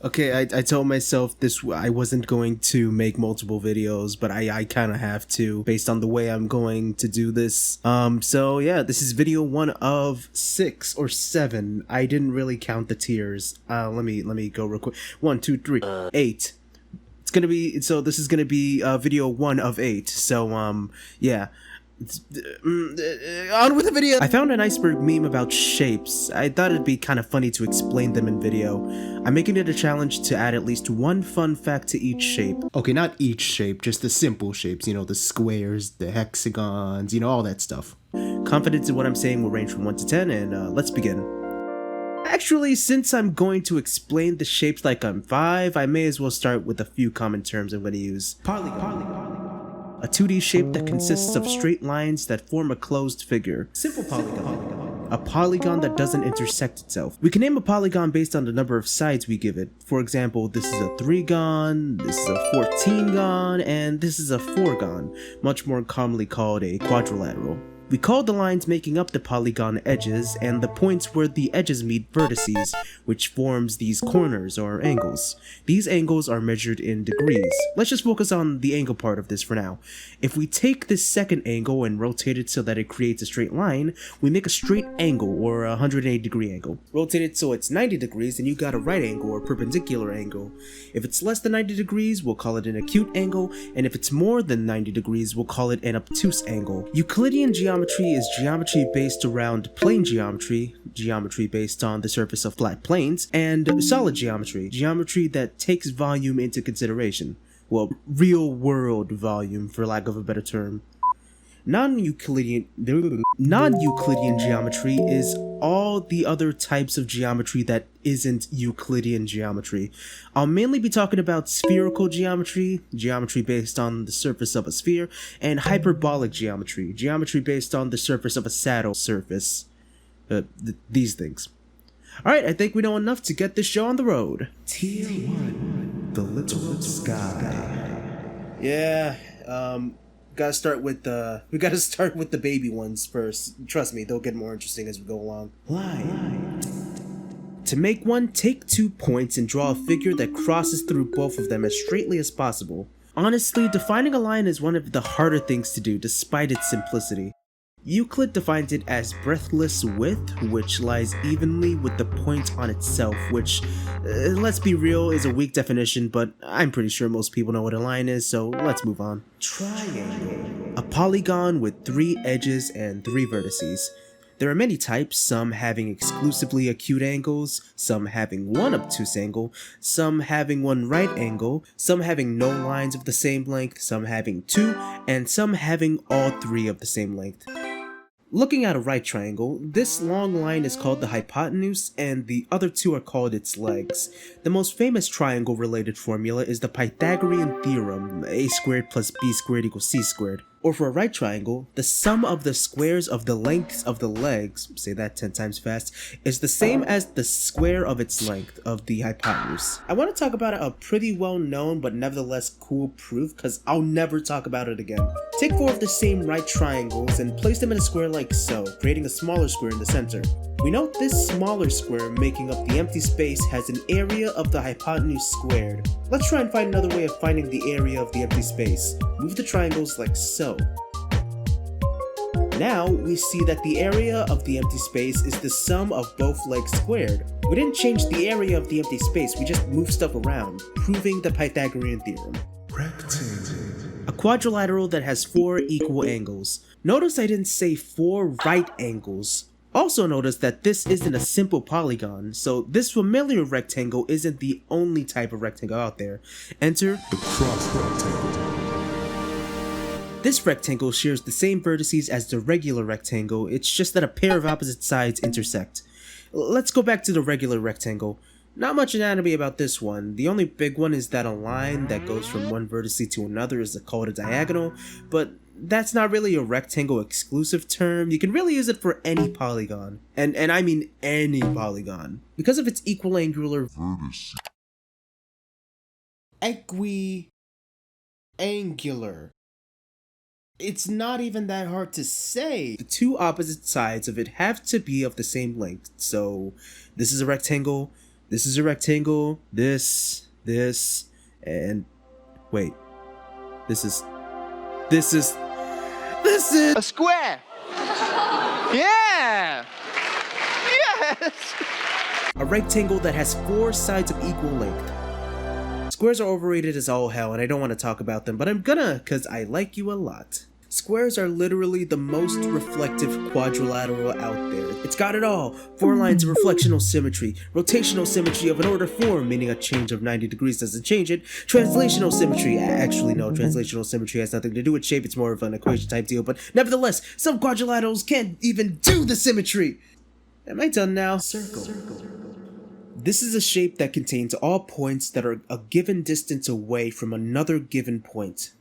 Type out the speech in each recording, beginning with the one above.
Okay, I told myself I wasn't going to make multiple videos, but I kind of have to based on the way I'm going to do this. So yeah, this is video 1 of 6 or 7. I didn't really count the tiers. Let me go real quick. 1, 2, 3, 8. This is gonna be video 1 of 8. So yeah. On with the video! I found an Iceburg meme about shapes. I thought it'd be kind of funny to explain them in video. I'm making it a challenge to add at least one fun fact to each shape. Okay, not each shape, just the simple shapes, the squares, the hexagons, all that stuff. Confidence in what I'm saying will range from 1 to 10, and let's begin. Actually, since I'm going to explain the shapes like I'm 5, I may as well start with a few common terms I'm going to use. Polygon. A 2D shape that consists of straight lines that form a closed figure. Simple polygon. A polygon that doesn't intersect itself. We can name a polygon based on the number of sides we give it. For example, this is a 3-gon, this is a 14-gon, and this is a 4-gon, much more commonly called a quadrilateral. We call the lines making up the polygon edges, and the points where the edges meet vertices, which forms these corners or angles. These angles are measured in degrees. Let's just focus on the angle part of this for now. If we take this second angle and rotate it so that it creates a straight line, we make a straight angle or a 180-degree angle. Rotate it so it's 90 degrees, and you got a right angle or perpendicular angle. If it's less than 90 degrees, we'll call it an acute angle, and if it's more than 90 degrees, we'll call it an obtuse angle. Euclidean geometry is geometry based around plane geometry, geometry based on the surface of flat planes, and solid geometry, geometry that takes volume into consideration. Well, real-world volume, for lack of a better term. Non-Euclidean geometry is all the other types of geometry that isn't Euclidean geometry. I'll mainly be talking about spherical geometry, geometry based on the surface of a sphere, and hyperbolic geometry, geometry based on the surface of a saddle surface. These things. Alright, I think we know enough to get this show on the road. Tier 1. The Little Sky. Yeah, we gotta start with the baby ones first. Trust me, they'll get more interesting as we go along. Line. To make one, take 2 points and draw a figure that crosses through both of them as straightly as possible. Honestly, defining a line is one of the harder things to do despite its simplicity. Euclid defines it as breadthless width, which lies evenly with the point on itself, which, let's be real, is a weak definition, but I'm pretty sure most people know what a line is, so let's move on. Triangle. A polygon with 3 edges and 3 vertices. There are many types, some having exclusively acute angles, some having 1 obtuse angle, some having 1 right angle, some having no lines of the same length, some having 2, and some having all 3 of the same length. Looking at a right triangle, this long line is called the hypotenuse, and the other 2 are called its legs. The most famous triangle-related formula is the Pythagorean theorem, a squared plus b squared equals c squared. Or for a right triangle, the sum of the squares of the lengths of the legs, say that 10 times fast, is the same as the square of its length of the hypotenuse. I want to talk about a pretty well known but nevertheless cool proof because I'll never talk about it again. Take 4 of the same right triangles and place them in a square like so, creating a smaller square in the center. We note this smaller square making up the empty space has an area of the hypotenuse squared. Let's try and find another way of finding the area of the empty space. Move the triangles like so. Now we see that the area of the empty space is the sum of both legs squared. We didn't change the area of the empty space, we just moved stuff around, proving the Pythagorean theorem. Rectangle. A quadrilateral that has 4 equal angles. Notice I didn't say 4 right angles. Also notice that this isn't a simple polygon, so this familiar rectangle isn't the only type of rectangle out there. Enter the cross rectangle. This rectangle shares the same vertices as the regular rectangle, it's just that a pair of opposite sides intersect. Let's go back to the regular rectangle. Not much anatomy about this one. The only big one is that a line that goes from one vertice to another is called a diagonal, but that's not really a rectangle exclusive term. You can really use it for any polygon. And I mean any polygon. Because of its equiangular vertices. Equiangular. It's not even that hard to say. The 2 opposite sides of it have to be of the same length. So this is a rectangle, This is a rectangle, this, and wait. This is a square. Yeah. Yes. a rectangle that has 4 sides of equal length. Squares are overrated as all hell, and I don't want to talk about them, but I'm gonna, cause I like you a lot. Squares are literally the most reflective quadrilateral out there. It's got it all. 4 lines of reflectional symmetry, rotational symmetry of an order 4, meaning a change of 90 degrees doesn't change it, translational symmetry, actually no, translational symmetry has nothing to do with shape, it's more of an equation type deal, but nevertheless, some quadrilaterals can't even do the symmetry! Am I done now? Circle. This is a shape that contains all points that are a given distance away from another given point.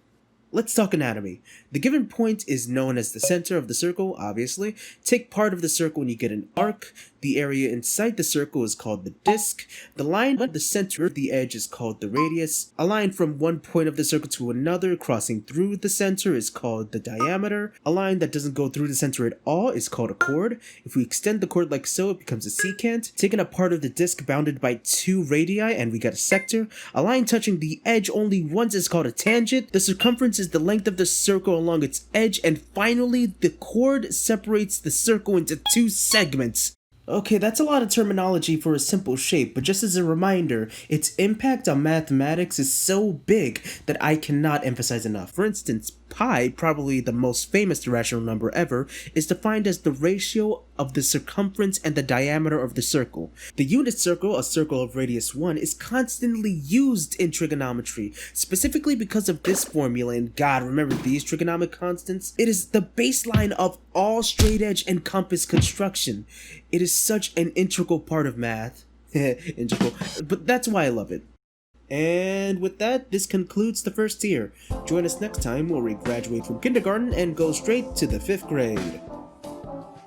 Let's talk anatomy. The given point is known as the center of the circle, obviously. Take part of the circle and you get an arc. The area inside the circle is called the disk. The line at the center of the edge is called the radius. A line from one point of the circle to another crossing through the center is called the diameter. A line that doesn't go through the center at all is called a chord. If we extend the chord like so, it becomes a secant. Taking a part of the disk bounded by 2 radii and we get a sector. A line touching the edge only once is called a tangent. The circumference is the length of the circle along its edge, and finally, the chord separates the circle into 2 segments. Okay, that's a lot of terminology for a simple shape, but just as a reminder, its impact on mathematics is so big that I cannot emphasize enough. For instance, pi, probably the most famous irrational number ever, is defined as the ratio of the circumference and the diameter of the circle. The unit circle, a circle of radius 1, is constantly used in trigonometry, specifically because of this formula, and God, remember these trigonomic constants? It is the baseline of all straight edge and compass construction. It is such an integral part of math. Integral, but that's why I love it. And with that, this concludes the first year. Join us next time where we graduate from kindergarten and go straight to the 5th grade.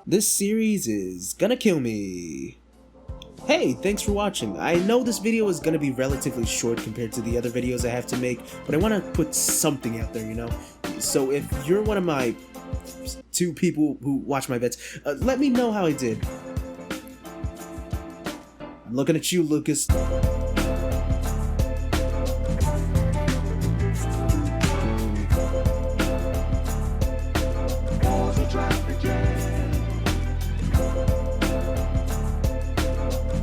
This series is gonna kill me. Hey, thanks for watching. I know this video is gonna be relatively short compared to the other videos I have to make, but I want to put something out there, you know? So if you're one of my 2 people who watch my vids, let me know how I did. I'm looking at you, Lucas.